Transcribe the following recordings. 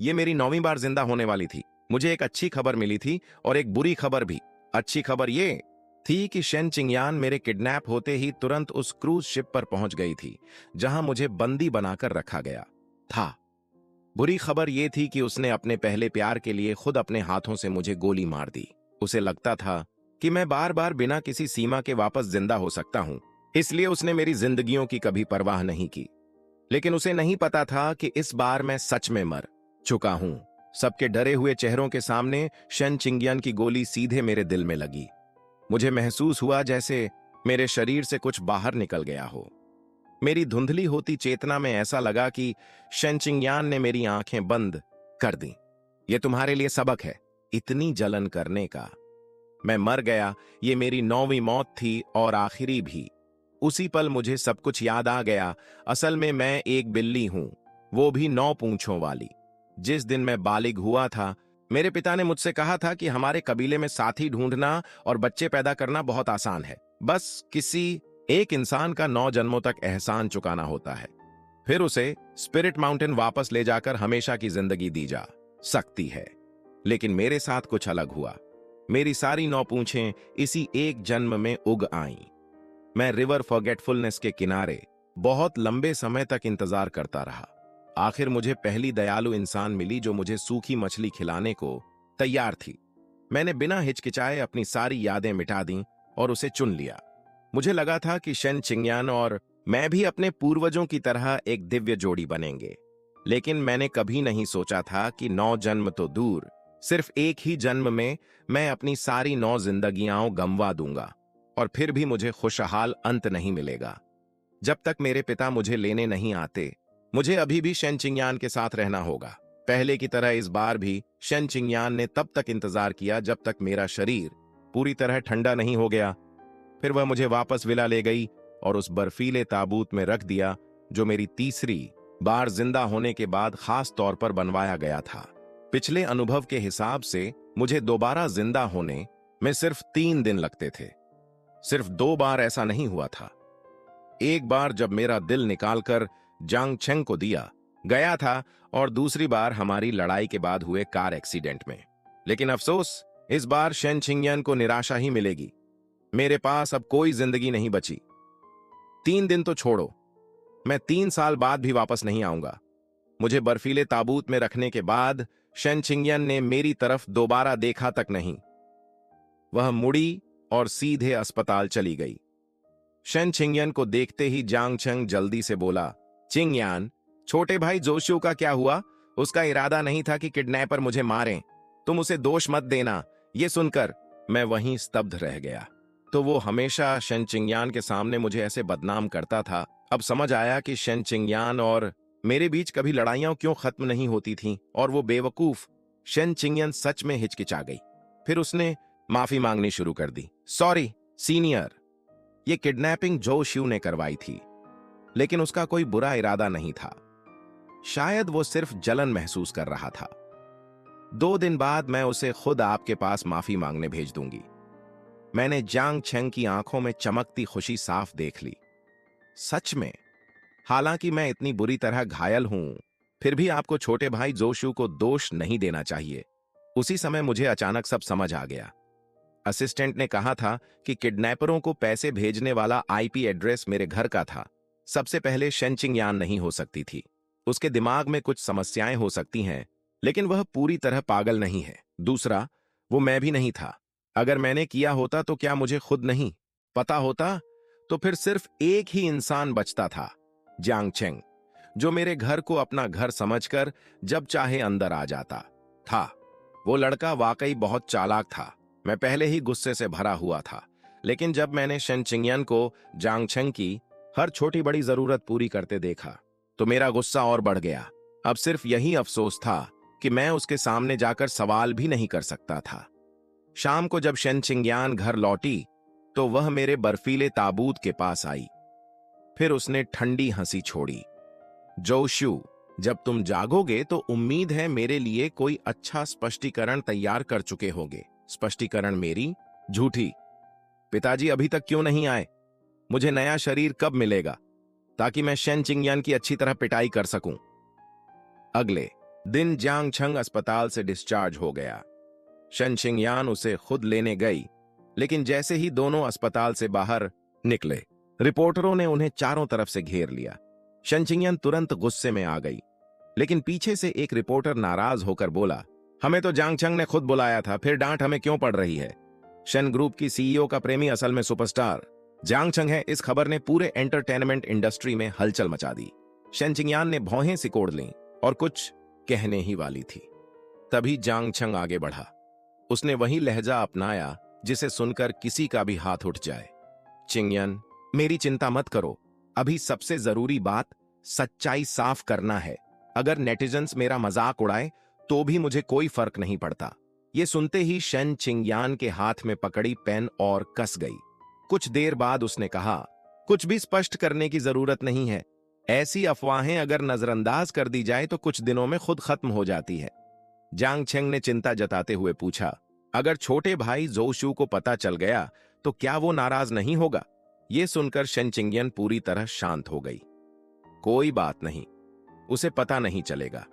ये मेरी 9वीं बार जिंदा होने वाली थी। मुझे एक अच्छी खबर मिली थी और एक बुरी खबर भी। अच्छी खबर ये थी कि शेन चिंगयान मेरे किडनैप होते ही तुरंत उस क्रूज शिप पर पहुंच गई थी जहां मुझे बंदी बनाकर रखा गया था। बुरी खबर ये थी कि उसने अपने पहले प्यार के लिए खुद अपने हाथों से मुझे गोली मार दी। उसे लगता था कि मैं बार बार बिना किसी सीमा के वापस जिंदा हो सकता हूं, इसलिए उसने मेरी जिंदगियों की कभी परवाह नहीं की। लेकिन उसे नहीं पता था कि इस बार मैं सच में मर चुका हूं। सबके डरे हुए चेहरों के सामने शेन चिंगयान की गोली सीधे मेरे दिल में लगी। मुझे महसूस हुआ जैसे मेरे शरीर से कुछ बाहर निकल गया हो। मेरी धुंधली होती चेतना में ऐसा लगा कि शेन चिंगयान ने मेरी आंखें बंद कर दी। ये तुम्हारे लिए सबक है, इतनी जलन करने का। मैं मर गया, ये मेरी 9वीं मौत थी और आखिरी भी। उसी पल मुझे सब कुछ याद आ गया। असल में मैं एक बिल्ली हूं, वो भी 9 पूंछों वाली। जिस दिन मैं बालिग हुआ था, मेरे पिता ने मुझसे कहा था कि हमारे कबीले में साथी ढूंढना और बच्चे पैदा करना बहुत आसान है। बस किसी एक इंसान का 9 जन्मों तक एहसान चुकाना होता है, फिर उसे स्पिरिट माउंटेन वापस ले जाकर हमेशा की जिंदगी दी जा सकती है। लेकिन मेरे साथ कुछ अलग हुआ। मेरी सारी 9 पूंछें इसी एक जन्म में उग आईं। मैं रिवर फॉरगेटफुलनेस के किनारे बहुत लंबे समय तक इंतजार करता रहा। आखिर मुझे पहली दयालु इंसान मिली जो मुझे सूखी मछली खिलाने को तैयार थी। मैंने बिना हिचकिचाए अपनी सारी यादें मिटा दी और उसे चुन लिया। मुझे लगा था कि शेन चिंगयान और मैं भी अपने पूर्वजों की तरह एक दिव्य जोड़ी बनेंगे। लेकिन मैंने कभी नहीं सोचा था कि 9 जन्म तो दूर, सिर्फ एक ही जन्म में मैं अपनी सारी 9 जिंदगियां गंवा दूंगा और फिर भी मुझे खुशहाल अंत नहीं मिलेगा। जब तक मेरे पिता मुझे लेने नहीं आते, मुझे अभी भी शेन चिंगयान के साथ रहना होगा। पहले की तरह इस बार भी शेन चिंगयान ने तब तक इंतजार किया जब तक मेरा शरीर पूरी तरह ठंडा नहीं हो गया। फिर वह मुझे वापस विला ले गई और उस बर्फीले ताबूत में रख दिया जो मेरी तीसरी बार जिंदा होने के बाद खास तौर पर बनवाया गया था। पिछले अनुभव के हिसाब से मुझे दोबारा जिंदा होने में सिर्फ 3 दिन लगते थे। सिर्फ 2 बार ऐसा नहीं हुआ था। एक बार जब मेरा दिल निकालकर जांग छेंग को दिया गया था और दूसरी बार हमारी लड़ाई के बाद हुए कार एक्सीडेंट में। लेकिन अफसोस, इस बार शेन चिंगयान को निराशा ही मिलेगी। मेरे पास अब कोई जिंदगी नहीं बची। 3 दिन तो छोड़ो, मैं 3 साल बाद भी वापस नहीं आऊंगा। मुझे बर्फीले ताबूत में रखने के बाद शेन चिंगयान ने मेरी तरफ दोबारा देखा तक नहीं। वह मुड़ी और सीधे अस्पताल चली गई। शेन चिंगयान को देखते ही जांग छेंग जल्दी से बोला, चिंगयान, छोटे भाई जोशियो का क्या हुआ? उसका इरादा नहीं था कि किडनैपर मुझे मारें। तुम उसे दोष मत देना। ये सुनकर मैं वहीं स्तब्ध रह गया। तो वो हमेशा शेन चिंगयान के सामने मुझे ऐसे बदनाम करता था। अब समझ आया कि शेन चिंगयान और मेरे बीच कभी लड़ाइयां क्यों खत्म नहीं होती थीं। और वो बेवकूफ शेन चिंगयान सच में हिचकिचा गई। फिर उसने माफी मांगनी शुरू कर दी। सॉरी सीनियर, ये किडनैपिंग जो शिव ने करवाई थी, लेकिन उसका कोई बुरा इरादा नहीं था। शायद वो सिर्फ जलन महसूस कर रहा था। 2 दिन बाद मैं उसे खुद आपके पास माफी मांगने भेज दूंगी। मैंने जांग छेंग की आंखों में चमकती खुशी साफ देख ली। सच में, हालांकि मैं इतनी बुरी तरह घायल हूं, फिर भी आपको छोटे भाई जोशु को दोष नहीं देना चाहिए। उसी समय मुझे अचानक सब समझ आ गया। असिस्टेंट ने कहा था कि किडनैपरों को पैसे भेजने वाला आईपी एड्रेस मेरे घर का था। सबसे पहले शेन चिंगयान नहीं हो सकती थी। उसके दिमाग में कुछ समस्याएं हो सकती हैं, लेकिन वह पूरी तरह पागल नहीं है। दूसरा, वो मैं भी नहीं था। अगर मैंने किया होता तो क्या मुझे खुद नहीं पता होता? तो फिर सिर्फ एक ही इंसान बचता था, जांग छेंग, जो मेरे घर को अपना घर समझकर जब चाहे अंदर आ जाता था। वो लड़का वाकई बहुत चालाक था। मैं पहले ही गुस्से से भरा हुआ था, लेकिन जब मैंने शेन चिंगयान को जांग छेंग की हर छोटी बड़ी जरूरत पूरी करते देखा, तो मेरा गुस्सा और बढ़ गया। अब सिर्फ यही अफसोस था कि मैं उसके सामने जाकर सवाल भी नहीं कर सकता था। शाम को जब शेन चिंगयान घर लौटी, तो वह मेरे बर्फीले ताबूत के पास आई। फिर उसने ठंडी हंसी छोड़ी। जोशु, जब तुम जागोगे तो उम्मीद है मेरे लिए कोई अच्छा स्पष्टीकरण तैयार कर चुके होगे। स्पष्टीकरण मेरी? झूठी। पिताजी अभी तक क्यों नहीं आए? मुझे नया शरीर कब मिलेगा ताकि मैं शेन चिंगयान की अच्छी तरह पिटाई कर सकूं? अगले दिन जियांग छंग अस्पताल से डिस्चार्ज हो गया। शन चिंगयान उसे खुद लेने गई, लेकिन जैसे ही दोनों अस्पताल से बाहर निकले, रिपोर्टरों ने उन्हें चारों तरफ से घेर लिया। शन चिंगयान तुरंत गुस्से में आ गई, लेकिन पीछे से एक रिपोर्टर नाराज होकर बोला, हमें तो जियांग छंग ने खुद बुलाया था, फिर डांट हमें क्यों पड़ रही है? शन ग्रुप की सीईओ का प्रेमी असल में सुपरस्टार जियांग छंग है। इस खबर ने पूरे एंटरटेनमेंट इंडस्ट्री में हलचल मचा दी। शन चिंगयान ने भौहें सिकोड़ लीं और कुछ कहने ही वाली थी, तभी जियांग छंग आगे बढ़ा। उसने वही लहजा अपनाया जिसे सुनकर किसी का भी हाथ उठ जाए। चिंगयान, मेरी चिंता मत करो, अभी सबसे जरूरी बात सच्चाई साफ करना है। अगर नेटिजन्स मेरा मजाक उड़ाए तो भी मुझे कोई फर्क नहीं पड़ता। ये सुनते ही शन चिंगयान के हाथ में पकड़ी पेन और कस गई। कुछ देर बाद उसने कहा, कुछ भी स्पष्ट करने की जरूरत नहीं है। ऐसी अफवाहें अगर नजरअंदाज कर दी जाए तो कुछ दिनों में खुद खत्म हो जाती है। जियांग छंग ने चिंता जताते हुए पूछा, अगर छोटे भाई जोशू को पता चल गया तो क्या वो नाराज नहीं होगा? ये सुनकर शन चिंगयान पूरी तरह शांत हो गई। कोई बात नहीं, उसे पता नहीं चलेगा।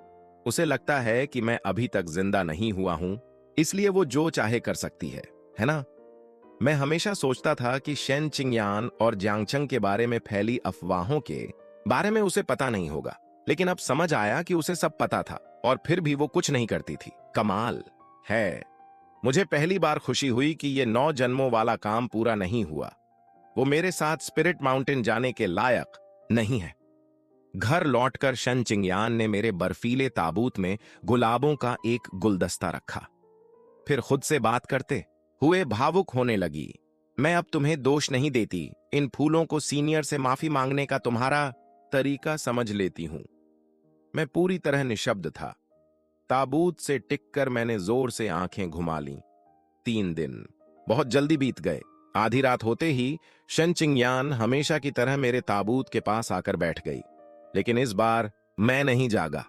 उसे लगता है कि मैं अभी तक जिंदा नहीं हुआ हूं, इसलिए वो जो चाहे कर सकती है ना? मैं हमेशा सोचता था कि शन चिंगयान और जियांग छंग के बारे में फैली अफवाहों के बारे में उसे पता नहीं होगा, लेकिन अब समझ आया कि उसे सब पता था और फिर भी वो कुछ नहीं करती थी। कमाल है। मुझे पहली बार खुशी हुई कि ये 9 जन्मों वाला काम पूरा नहीं हुआ। वो मेरे साथ स्पिरिट माउंटेन जाने के लायक नहीं है। घर लौटकर शन चिंगयान ने मेरे बर्फीले ताबूत में गुलाबों का एक गुलदस्ता रखा। फिर खुद से बात करते हुए भावुक होने लगी। मैं अब तुम्हें दोष नहीं देती। इन फूलों को सीनियर से माफी मांगने का तुम्हारा तरीका समझ लेती हूं। मैं पूरी तरह निशब्द था। ताबूत से टिककर मैंने जोर से आंखें घुमा लीं। 3 दिन बहुत जल्दी बीत गए। आधी रात होते ही शन चिंगयान हमेशा की तरह मेरे ताबूत के पास आकर बैठ गई, लेकिन इस बार मैं नहीं जागा।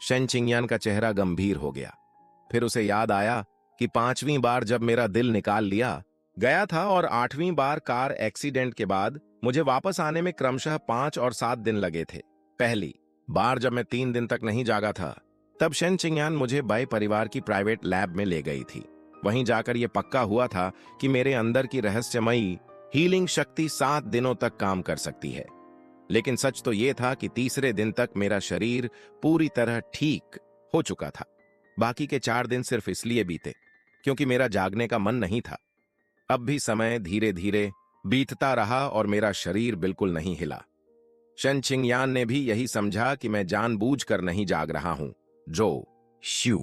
शन चिंगयान का चेहरा गंभीर हो गया। फिर उसे याद आया कि 5वीं बार जब मेरा दिल निकाल लिया गया था और 8वीं बार कार एक्सीडेंट के बाद मुझे वापस आने में क्रमशः 5 और 7 दिन लगे थे। पहली बार जब मैं 3 दिन तक नहीं जागा था, तब शन चिंगयान मुझे बाई परिवार की प्राइवेट लैब में ले गई थी। वहीं जाकर यह पक्का हुआ था कि मेरे अंदर की रहस्यमयी हीलिंग शक्ति 7 दिनों तक काम कर सकती है। लेकिन सच तो यह था कि तीसरे दिन तक मेरा शरीर पूरी तरह ठीक हो चुका था। बाकी के 4 दिन सिर्फ इसलिए बीते क्योंकि मेरा जागने का मन नहीं था। अब भी समय धीरे धीरे बीतता रहा और मेरा शरीर बिल्कुल नहीं हिला। शन चिंगयान ने भी यही समझा कि मैं जानबूझकर नहीं जाग रहा हूं। जो श्यू,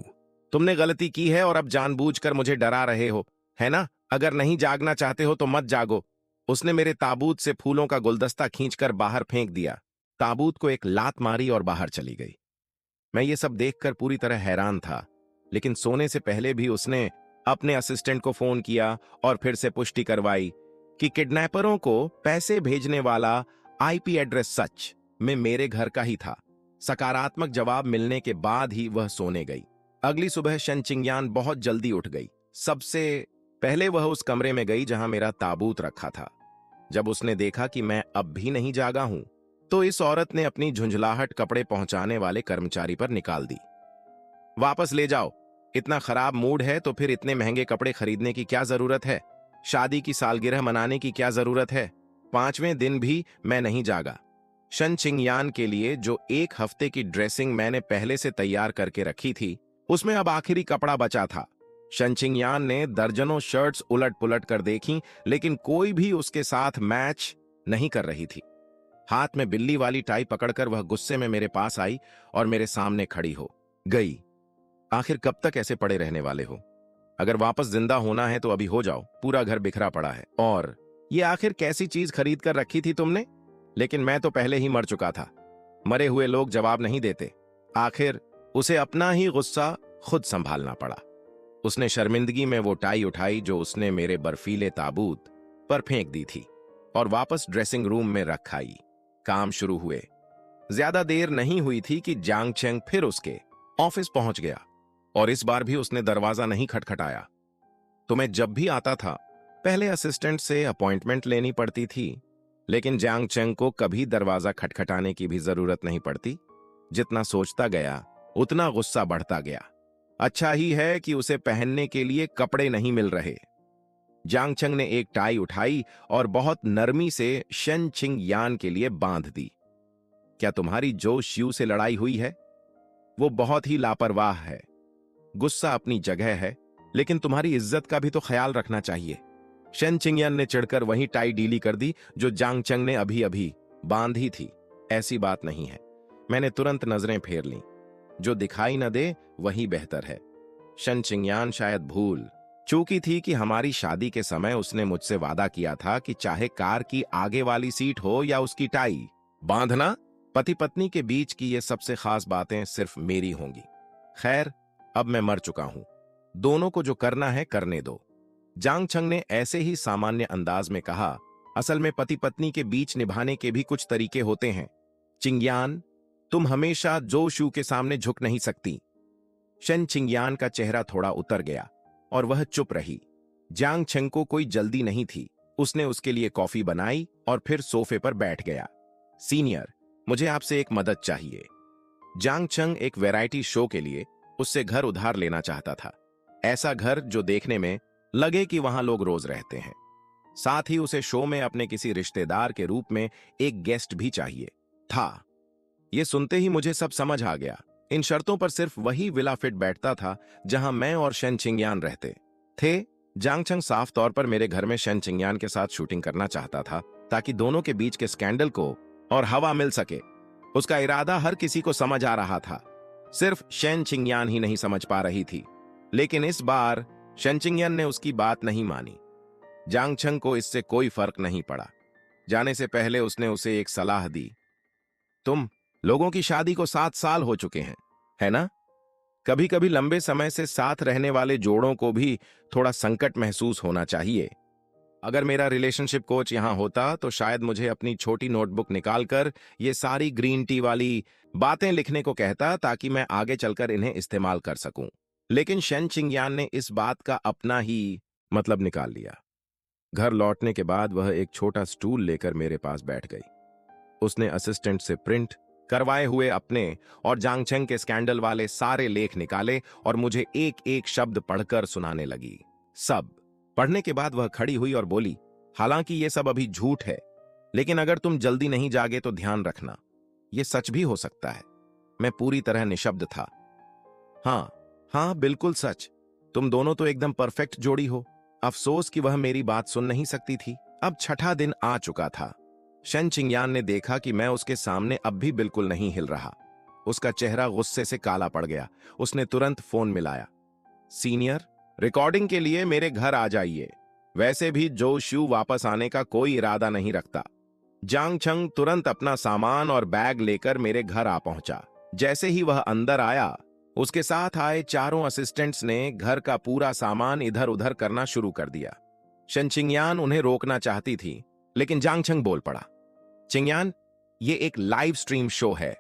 तुमने गलती की है और अब जानबूझकर मुझे डरा रहे हो, है ना? अगर नहीं जागना चाहते हो तो मत जागो। उसने मेरे ताबूत से फूलों का गुलदस्ता खींचकर बाहर फेंक दिया। ताबूत को एक लात मारी और बाहर चली गई। मैं ये सब देखकर पूरी तरह हैरान था, लेकिन सोने से पहले भी उसने अपने असिस्टेंट को फोन किया और फिर से पुष्टि करवाई कि किडनैपरों को पैसे भेजने वाला आईपी एड्रेस सच में मेरे घर का ही था। सकारात्मक जवाब मिलने के बाद ही वह सोने गई। अगली सुबह शन चिंगयान बहुत जल्दी उठ गई। सबसे पहले वह उस कमरे में गई जहां मेरा ताबूत रखा था। जब उसने देखा कि मैं अब भी नहीं जागा हूं, तो इस औरत ने अपनी झुंझलाहट कपड़े पहुंचाने वाले कर्मचारी पर निकाल दी। वापस ले जाओ। इतना खराब मूड है तो फिर इतने महंगे कपड़े खरीदने की क्या जरूरत है? शादी की सालगिरह मनाने की क्या जरूरत है? 5वें दिन भी मैं नहीं जागा। शन चिंगयान के लिए जो 1 हफ्ते की ड्रेसिंग मैंने पहले से तैयार करके रखी थी, उसमें अब आखिरी कपड़ा बचा था। शन चिंगयान ने दर्जनों शर्ट्स उलट पुलट कर देखी, लेकिन कोई भी उसके साथ मैच नहीं कर रही थी। हाथ में बिल्ली वाली टाई पकड़कर वह गुस्से में मेरे पास आई और मेरे सामने खड़ी हो गई। आखिर कब तक ऐसे पड़े रहने वाले हो? अगर वापस जिंदा होना है तो अभी हो जाओ। पूरा घर बिखरा पड़ा है। और ये आखिर कैसी चीज खरीद कर रखी थी तुमने? लेकिन मैं तो पहले ही मर चुका था। मरे हुए लोग जवाब नहीं देते। आखिर उसे अपना ही गुस्सा खुद संभालना पड़ा। उसने शर्मिंदगी में वो टाई उठाई जो उसने मेरे बर्फीले ताबूत पर फेंक दी थी और वापस ड्रेसिंग रूम में रख आई। काम शुरू हुए। ज्यादा देर नहीं हुई थी कि जियांग छंग फिर उसके ऑफिस पहुंच गया और इस बार भी उसने दरवाजा नहीं खटखटाया। तो मैं जब भी आता था, पहले असिस्टेंट से अपॉइंटमेंट लेनी पड़ती थी, लेकिन जियांग छंग को कभी दरवाजा खटखटाने की भी जरूरत नहीं पड़ती। जितना सोचता गया उतना गुस्सा बढ़ता गया। अच्छा ही है कि उसे पहनने के लिए कपड़े नहीं मिल रहे। जांग चंग ने एक टाई उठाई और बहुत नरमी से शेन चिंग यान के लिए बांध दी। क्या तुम्हारी जो शियू से लड़ाई हुई है? वो बहुत ही लापरवाह है। गुस्सा अपनी जगह है, लेकिन तुम्हारी इज्जत का भी तो ख्याल रखना चाहिए। शेन चिंगयान ने चिढ़कर वही टाई डीली कर दी जो जांग चंग ने अभी अभी बांधी थी। ऐसी बात नहीं है। मैंने तुरंत नजरें फेर लीं। जो दिखाई न दे वही बेहतर है। शेन चिंगयान शायद भूल चूकी थी कि हमारी शादी के समय उसने मुझसे वादा किया था कि चाहे कार की आगे वाली सीट हो या उसकी टाई बांधना, पति पत्नी के बीच की ये सबसे खास बातें सिर्फ मेरी होंगी। खैर, अब मैं मर चुका हूं। दोनों को जो करना है करने दो। जांग चंग ने ऐसे ही सामान्य अंदाज में कहा, असल में पति पत्नी के बीच निभाने के भी कुछ तरीके होते हैं। चिंगयान, तुम हमेशा जो शू के सामने झुक नहीं सकती। शेन चिंगयान का चेहरा थोड़ा उतर गया और वह चुप रही। जांग चंग को कोई जल्दी नहीं थी। उसने उसके लिए कॉफी बनाई और फिर सोफे पर बैठ गया। सीनियर, मुझे आपसे एक मदद चाहिए। जांग चंग एक वैरायटी शो के लिए उससे घर उधार लेना चाहता था। ऐसा घर जो देखने में लगे कि वहां लोग रोज रहते हैं। साथ ही उसे शो में अपने किसी रिश्तेदार के रूप में एक गेस्ट भी चाहिए था। यह सुनते ही मुझे सब समझ आ गया। इन शर्तों पर सिर्फ वही विला फिट बैठता था जहां मैं और शेन चिंगयान रहते थे। जांग चंग साफ तौर पर मेरे घर में शेन चिंगयान के साथ शूटिंग करना चाहता था ताकि दोनों के बीच के स्कैंडल को और हवा मिल सके। उसका इरादा हर किसी को समझ आ रहा था, सिर्फ शेन चिंगयान ही नहीं समझ पा रही थी। लेकिन इस बार शेन चिंगयान ने उसकी बात नहीं मानी। जांग चंग को इससे कोई फर्क नहीं पड़ा। जाने से पहले उसने उसे एक सलाह दी। तुम लोगों की शादी को 7 साल हो चुके हैं, है ना? कभी कभी लंबे समय से साथ रहने वाले जोड़ों को भी थोड़ा संकट महसूस होना चाहिए। अगर मेरा रिलेशनशिप कोच यहां होता तो शायद मुझे अपनी छोटी नोटबुक निकालकर ये सारी ग्रीन टी वाली बातें लिखने को कहता ताकि मैं आगे चलकर इन्हें इस्तेमाल कर सकूं। लेकिन शेन चिंगयान ने इस बात का अपना ही मतलब निकाल लिया। घर लौटने के बाद वह एक छोटा स्टूल लेकर मेरे पास बैठ गई। उसने असिस्टेंट से प्रिंट करवाए हुए अपने और जांग चंग के स्कैंडल वाले सारे लेख निकाले और मुझे एक एक शब्द पढ़कर सुनाने लगी। सब पढ़ने के बाद वह खड़ी हुई और बोली, हालांकि ये सब अभी झूठ है, लेकिन अगर तुम जल्दी नहीं जागे तो ध्यान रखना, ये सच भी हो सकता है। मैं पूरी तरह निशब्द था। हाँ हाँ, बिल्कुल सच। तुम दोनों तो एकदम परफेक्ट जोड़ी हो। अफसोस कि वह मेरी बात सुन नहीं सकती थी। अब छठा दिन आ चुका था। शेन चिंगयान ने देखा कि मैं उसके सामने अब भी बिल्कुल नहीं हिल रहा। उसका चेहरा गुस्से से काला पड़ गया। उसने तुरंत फोन मिलाया। सीनियर, रिकॉर्डिंग के लिए मेरे घर आ जाइए। वैसे भी जो शू वापस आने का कोई इरादा नहीं रखता। जांग चंग तुरंत अपना सामान और बैग लेकर मेरे घर आ पहुंचा। जैसे ही वह अंदर आया, उसके साथ आए चारों असिस्टेंट्स ने घर का पूरा सामान इधर उधर करना शुरू कर दिया। शेन चिंगयान उन्हें रोकना चाहती थी, लेकिन जांग चंग बोल पड़ा, चिंगयान, ये एक लाइव स्ट्रीम शो है।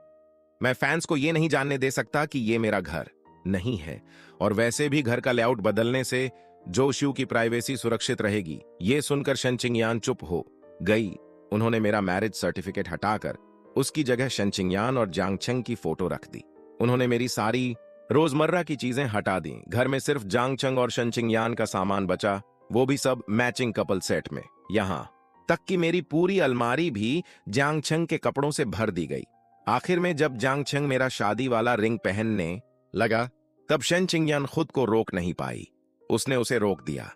मैं फैंस को ये नहीं जानने दे सकता कि ये मेरा घर नहीं है, और वैसे भी घर का लेआउट बदलने से जो शू की प्राइवेसी सुरक्षित रहेगी। ये सुनकर शेन चिंगयान चुप हो गई। उन्होंने मेरा मैरिज सर्टिफिकेट हटाकर उसकी जगह शेन चिंगयान और जांग चंग की फोटो रख दी। उन्होंने मेरी सारी रोजमर्रा की चीजें हटा दी। घर में सिर्फ जांग चंग और शेन चिंगयान का सामान बचा, वो भी सब मैचिंग कपल सेट में। यहां तक कि मेरी पूरी अलमारी भी जांग चंग के कपड़ों से भर दी गई। आखिर में जब जांग चंग मेरा शादी वाला रिंग पहनने लगा, तब शेन चिंगयान खुद को रोक नहीं पाई। उसने उसे रोक दिया।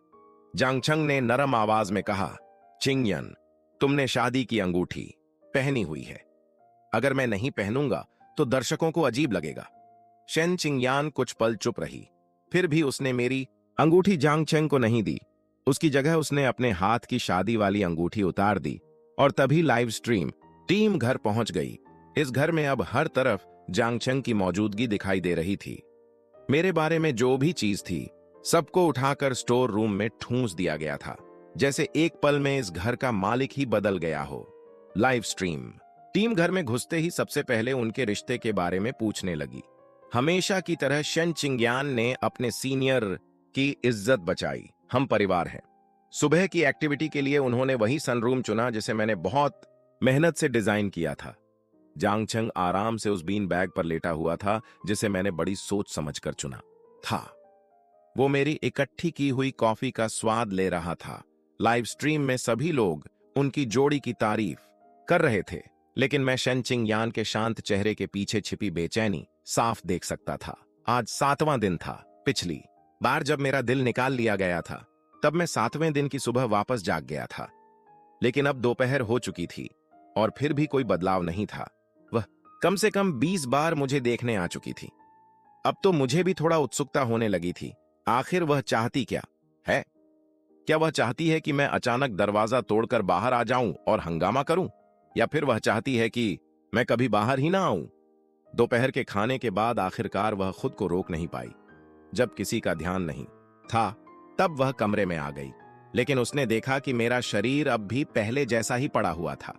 जांग चंग ने नरम आवाज में कहा, चिंगयान, तुमने शादी की अंगूठी पहनी हुई है। अगर मैं नहीं पहनूंगा तो दर्शकों को अजीब लगेगा। शेन चिंगयान कुछ पल चुप रही। फिर भी उसने मेरी अंगूठी जांग चंग को नहीं दी। उसकी जगह उसने अपने हाथ की शादी वाली अंगूठी उतार दी, और तभी लाइव स्ट्रीम टीम घर पहुंच गई। इस घर में अब हर तरफ जांग चंग की मौजूदगी दिखाई दे रही थी। मेरे बारे में जो भी चीज थी, सबको उठाकर स्टोर रूम में ठूंस दिया गया था, जैसे एक पल में इस घर का मालिक ही बदल गया हो। लाइव स्ट्रीम टीम घर में घुसते ही सबसे पहले उनके रिश्ते के बारे में पूछने लगी। हमेशा की तरह शेन चिंगयान ने अपने सीनियर की इज्जत बचाई। हम परिवार हैं। सुबह की एक्टिविटी के लिए उन्होंने वही सनरूम चुना जिसे मैंने बहुत मेहनत से डिजाइन किया था। जांगचंग आराम से उस बीन बैग पर लेटा हुआ था जिसे मैंने बड़ी सोच समझकर चुना था। वो मेरी इकट्ठी की हुई कॉफी का स्वाद ले रहा था। लाइव स्ट्रीम में सभी लोग उनकी जोड़ी की तारीफ कर रहे थे, लेकिन मैं शेन चिंगयान के शांत चेहरे के पीछे छिपी बेचैनी साफ देख सकता था। आज 7वां दिन था। पिछली बार जब मेरा दिल निकाल लिया गया था तब मैं 7वें दिन की सुबह वापस जाग गया था, लेकिन अब दोपहर हो चुकी थी और फिर भी कोई बदलाव नहीं था। वह कम से कम 20 बार मुझे देखने आ चुकी थी। अब तो मुझे भी थोड़ा उत्सुकता होने लगी थी। आखिर वह चाहती क्या है? क्या वह चाहती है कि मैं अचानक दरवाजा तोड़कर बाहर आ जाऊं और हंगामा करूं, या फिर वह चाहती है कि मैं कभी बाहर ही ना आऊं? दोपहर के खाने के बाद आखिरकार वह खुद को रोक नहीं पाई। जब किसी का ध्यान नहीं था तब वह कमरे में आ गई, लेकिन उसने देखा कि मेरा शरीर अब भी पहले जैसा ही पड़ा हुआ था।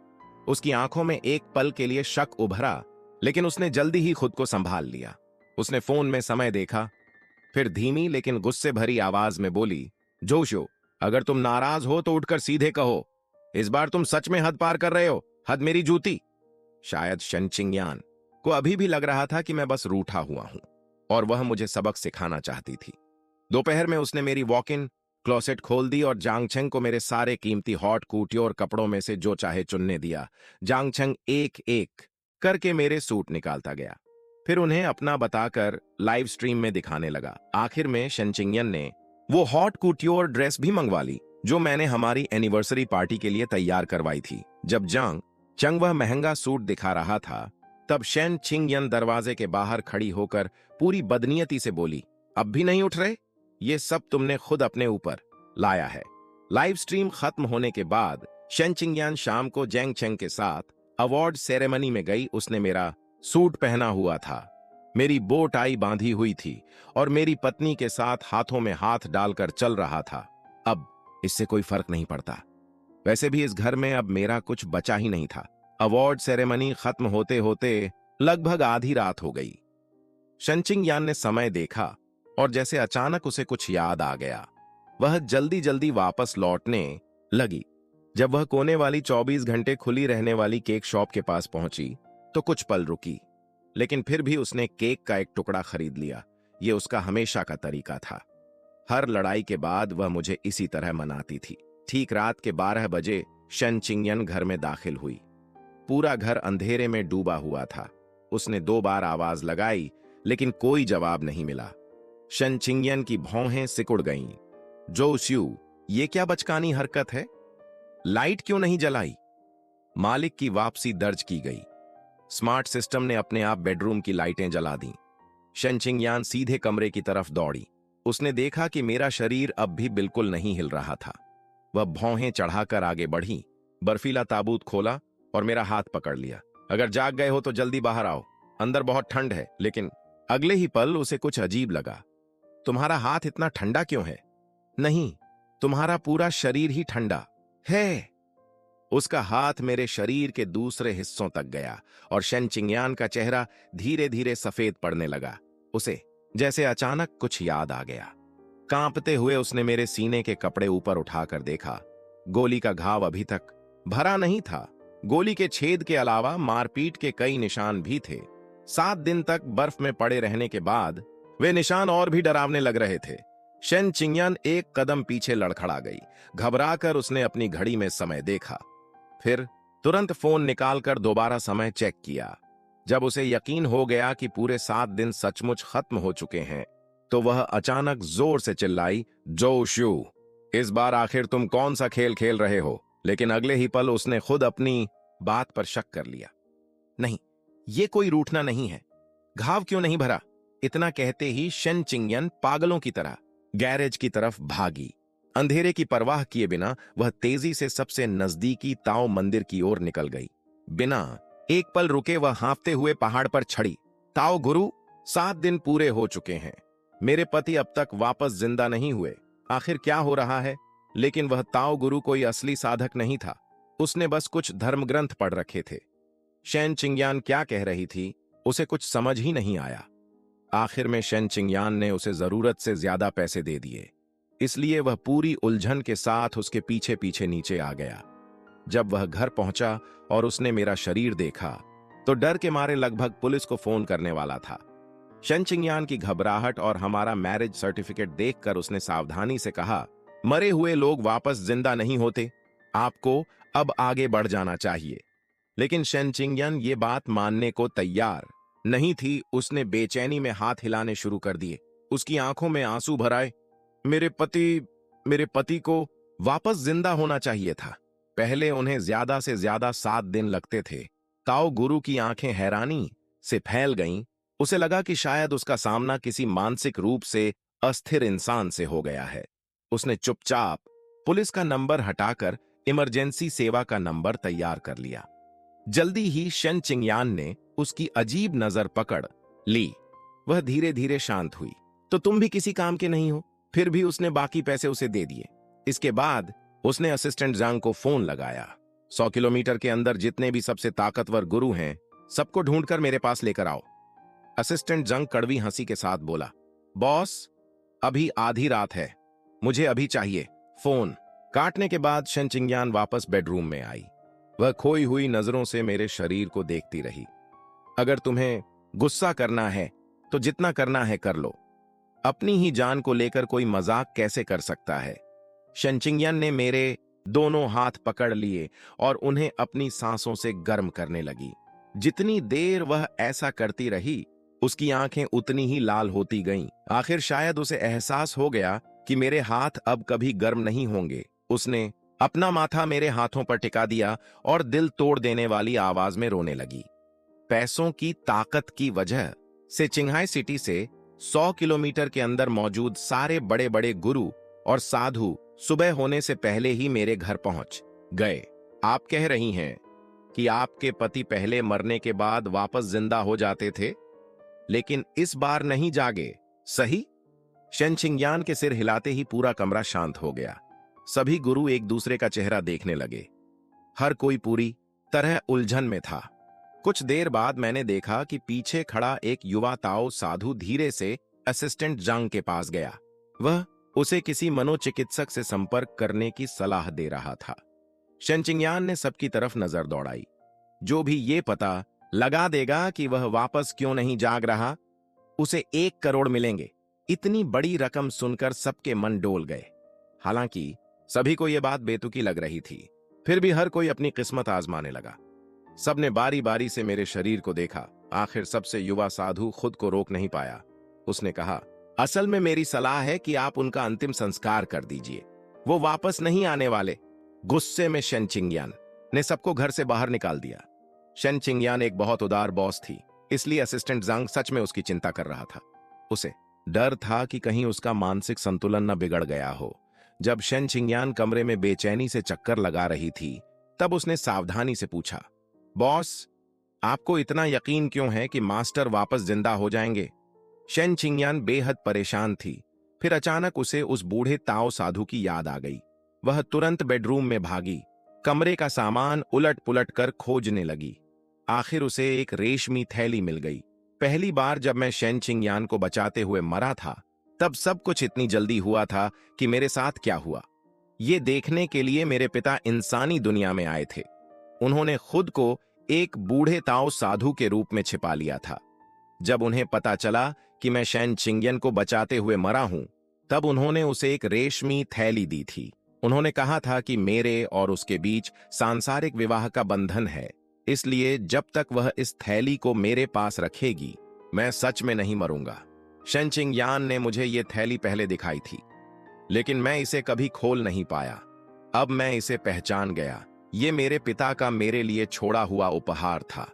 उसकी आंखों में एक पल के लिए शक उभरा, लेकिन उसने जल्दी ही खुद को संभाल लिया। उसने फोन में समय देखा, फिर धीमी लेकिन गुस्से भरी आवाज में बोली, जोशो, अगर तुम नाराज हो तो उठकर सीधे कहो। इस बार तुम सच में हद पार कर रहे हो। हद मेरी जूती। शायद शेन चिंगयान को अभी भी लग रहा था कि मैं बस रूठा हुआ हूं और वह मुझे सबक सिखाना चाहती थी। दोपहर में उसने मेरी वॉक इन क्लोसेट खोल दी और जांगचंग को मेरे सारे कीमती हॉट कूटियोर कपड़ों में से जो चाहे चुनने दिया। जांगचंग एक एक करके मेरे सूट निकालता गया, फिर उन्हें अपना बताकर लाइव स्ट्रीम में दिखाने लगा। आखिर में शेन चिंगयान ने वो हॉट कूटियोर ड्रेस भी मंगवा ली जो मैंने हमारी एनिवर्सरी पार्टी के लिए तैयार करवाई थी। जब जांग चंग वह महंगा सूट दिखा रहा था तब शेन चिंगयान दरवाजे के बाहर खड़ी होकर पूरी बदनीयती से बोली, अब भी नहीं उठ रहे? ये सब तुमने खुद अपने ऊपर लाया है। लाइव स्ट्रीम खत्म होने के बाद शेन चिंगयान शाम को जैंग चेंग के साथ अवार्ड सेरेमनी में गई। उसने मेरा सूट पहना हुआ था, मेरी बो टाई बांधी हुई थी और मेरी पत्नी के साथ हाथों में हाथ डालकर चल रहा था। अब इससे कोई फर्क नहीं पड़ता। वैसे भी इस घर में अब मेरा कुछ बचा ही नहीं था। अवार्ड सेरेमनी खत्म होते होते लगभग आधी रात हो गई। शेन चिंगयान ने समय देखा और जैसे अचानक उसे कुछ याद आ गया, वह जल्दी जल्दी वापस लौटने लगी। जब वह कोने वाली 24 घंटे खुली रहने वाली केक शॉप के पास पहुंची तो कुछ पल रुकी, लेकिन फिर भी उसने केक का एक टुकड़ा खरीद लिया। यह उसका हमेशा का तरीका था। हर लड़ाई के बाद वह मुझे इसी तरह मनाती थी। ठीक रात के 12 बजे शेन चिंगयान घर में दाखिल हुई। पूरा घर अंधेरे में डूबा हुआ था। उसने 2 बार आवाज लगाई, लेकिन कोई जवाब नहीं मिला। शेन चिंगयान की भौहें सिकुड़ गईं। जो श्यू, ये क्या बचकानी हरकत है? लाइट क्यों नहीं जलाई? मालिक की वापसी दर्ज की गई। स्मार्ट सिस्टम ने अपने आप बेडरूम की लाइटें जला दी। शेन चिंगयान सीधे कमरे की तरफ दौड़ी। उसने देखा कि मेरा शरीर अब भी बिल्कुल नहीं हिल रहा था। वह भौहें चढ़ाकर आगे बढ़ी, बर्फीला ताबूत खोला और मेरा हाथ पकड़ लिया। अगर जाग गए हो तो जल्दी बाहर आओ, अंदर बहुत ठंड है। लेकिन अगले ही पल उसे कुछ अजीब लगा। तुम्हारा हाथ इतना ठंडा क्यों है? नहीं, तुम्हारा पूरा शरीर ही ठंडा है। उसका हाथ मेरे शरीर के दूसरे हिस्सों तक गया और शेन चिंगयान का चेहरा धीरे धीरे सफेद पड़ने लगा। उसे जैसे अचानक कुछ याद आ गया। कांपते हुए उसने मेरे सीने के कपड़े ऊपर उठाकर देखा। गोली का घाव अभी तक भरा नहीं था। गोली के छेद के अलावा मारपीट के कई निशान भी थे। 7 दिन तक बर्फ में पड़े रहने के बाद वे निशान और भी डरावने लग रहे थे। शेन चिंगयान एक कदम पीछे लड़खड़ा गई। घबराकर उसने अपनी घड़ी में समय देखा, फिर तुरंत फोन निकालकर दोबारा समय चेक किया। जब उसे यकीन हो गया कि पूरे 7 दिन सचमुच खत्म हो चुके हैं, तो वह अचानक जोर से चिल्लाई, जो श्यू, इस बार आखिर तुम कौन सा खेल खेल रहे हो? लेकिन अगले ही पल उसने खुद अपनी बात पर शक कर लिया। नहीं, ये कोई रूठना नहीं है। घाव क्यों नहीं भरा? इतना कहते ही शेन चिंगयान पागलों की तरह गैरेज की तरफ भागी। अंधेरे की परवाह किए बिना वह तेजी से सबसे नजदीकी ताओ मंदिर की ओर निकल गई। बिना एक पल रुके वह हाँफते हुए पहाड़ पर चढ़ी। ताओ गुरु, 7 दिन पूरे हो चुके हैं। मेरे पति अब तक वापस जिंदा नहीं हुए। आखिर क्या हो रहा है? लेकिन वह ताओ गुरु कोई असली साधक नहीं था। उसने बस कुछ धर्म ग्रंथ पढ़ रखे थे। शेन चिंगयान क्या कह रही थी, उसे कुछ समझ ही नहीं आया। आखिर में शेन चिंगयान ने उसे जरूरत से ज्यादा पैसे दे दिए, इसलिए वह पूरी उलझन के साथ उसके पीछे पीछे नीचे आ गया। जब वह घर पहुंचा और उसने मेरा शरीर देखा, तो डर के मारे लगभग पुलिस को फोन करने वाला था। शन चिंगयान की घबराहट और हमारा मैरिज सर्टिफिकेट देखकर उसने सावधानी से कहा, मरे हुए लोग वापस जिंदा नहीं होते, आपको अब आगे बढ़ जाना चाहिए। लेकिन शन चिंगयान ये बात मानने को तैयार नहीं थी। उसने बेचैनी में हाथ हिलाने शुरू कर दिए। उसकी आंखों में आंसू भर आए। मेरे पति को वापस जिंदा होना चाहिए था। पहले उन्हें ज्यादा से ज्यादा 7 दिन लगते थे। ताओ गुरु की आंखें हैरानी से फैल गईं। उसे लगा कि शायद उसका सामना किसी मानसिक रूप से अस्थिर इंसान से हो गया है। उसने चुपचाप पुलिस का नंबर हटाकर इमरजेंसी सेवा का नंबर तैयार कर लिया। जल्दी ही शन चिंगयान ने उसकी अजीब नजर पकड़ ली। वह धीरे धीरे शांत हुई। तो तुम भी किसी काम के नहीं हो? फिर भी उसने बाकी पैसे उसे दे दिए। इसके बाद उसने असिस्टेंट जांग को फोन लगाया। 100 किलोमीटर के अंदर जितने भी सबसे ताकतवर गुरु हैं, सबको ढूंढकर मेरे पास लेकर आओ। असिस्टेंट जंग कड़वी हंसी के साथ बोला, बॉस, अभी आधी रात है, मुझे अभी चाहिए। फोन काटने के बाद शन चिंगयान वापस बेडरूम में आई। वह खोई हुई नजरों से मेरे शरीर को देखती रही। अगर तुम्हें गुस्सा करना है तो जितना करना है कर लो। अपनी ही जान को लेकर कोई मजाक कैसे कर सकता है? शन चिंगयान ने मेरे दोनों हाथ पकड़ लिए और उन्हें अपनी सांसों से गर्म करने लगी। जितनी देर वह ऐसा करती रही, उसकी आंखें उतनी ही लाल होती गईं। आखिर शायद उसे एहसास हो गया कि मेरे हाथ अब कभी गर्म नहीं होंगे। उसने अपना माथा मेरे हाथों पर टिका दिया और दिल तोड़ देने वाली आवाज में रोने लगी। पैसों की ताकत की वजह से चिंगहाई सिटी से 100 किलोमीटर के अंदर मौजूद सारे बड़े बड़े गुरु और साधु सुबह होने से पहले ही मेरे घर पहुंच गए। आप कह रही हैं कि आपके पति पहले मरने के बाद वापस जिंदा हो जाते थे, लेकिन इस बार नहीं जागे, सही? शन चिंगयान के सिर हिलाते ही पूरा कमरा शांत हो गया। सभी गुरु एक दूसरे का चेहरा देखने लगे। हर कोई पूरी तरह उलझन में था। कुछ देर बाद मैंने देखा कि पीछे खड़ा एक युवा ताओ साधु धीरे से असिस्टेंट जांग के पास गया। वह उसे किसी मनोचिकित्सक से संपर्क करने की सलाह दे रहा था। शन चिंगयान ने सबकी तरफ नजर दौड़ाई। जो भी ये पता लगा देगा कि वह वापस क्यों नहीं जाग रहा, उसे 1 करोड़ मिलेंगे। इतनी बड़ी रकम सुनकर सबके मन डोल गए। हालांकि सभी को यह बात बेतुकी लग रही थी, फिर भी हर कोई अपनी किस्मत आजमाने लगा। सबने बारी बारी से मेरे शरीर को देखा। आखिर सबसे युवा साधु खुद को रोक नहीं पाया। उसने कहा, असल में मेरी सलाह है कि आप उनका अंतिम संस्कार कर दीजिए, वो वापस नहीं आने वाले। गुस्से में शन चिंगयान ने सबको घर से बाहर निकाल दिया। शन चिंगयान एक बहुत उदार बॉस थी, इसलिए असिस्टेंट जांग सच में उसकी चिंता कर रहा था। उसे डर था कि कहीं उसका मानसिक संतुलन न बिगड़ गया हो। जब शन चिंगयान कमरे में बेचैनी से चक्कर लगा रही थी, तब उसने सावधानी से पूछा, बॉस, आपको इतना यकीन क्यों है कि मास्टर वापस जिंदा हो जाएंगे? शन चिंगयान बेहद परेशान थी। फिर अचानक उसे उस बूढ़े ताओ साधु की याद आ गई। वह तुरंत बेडरूम में भागी, कमरे का सामान उलट पुलट कर खोजने लगी। आखिर उसे एक रेशमी थैली मिल गई। पहली बार जब मैं शन चिंगयान को बचाते हुए मरा था, तब सब कुछ इतनी जल्दी हुआ था कि मेरे साथ क्या हुआ, ये देखने के लिए मेरे पिता इंसानी दुनिया में आए थे। उन्होंने खुद को एक बूढ़े ताओ साधु के रूप में छिपा लिया था। जब उन्हें पता चला कि मैं शन चिंगयान को बचाते हुए मरा हूं, तब उन्होंने उसे एक रेशमी थैली दी थी। उन्होंने कहा था कि मेरे और उसके बीच सांसारिक विवाह का बंधन है, इसलिए जब तक वह इस थैली को मेरे पास रखेगी, मैं सच में नहीं मरूंगा। शन चिंगयान ने मुझे ये थैली पहले दिखाई थी, लेकिन मैं इसे कभी खोल नहीं पाया। अब मैं इसे पहचान गया। ये मेरे पिता का मेरे लिए छोड़ा हुआ उपहार था।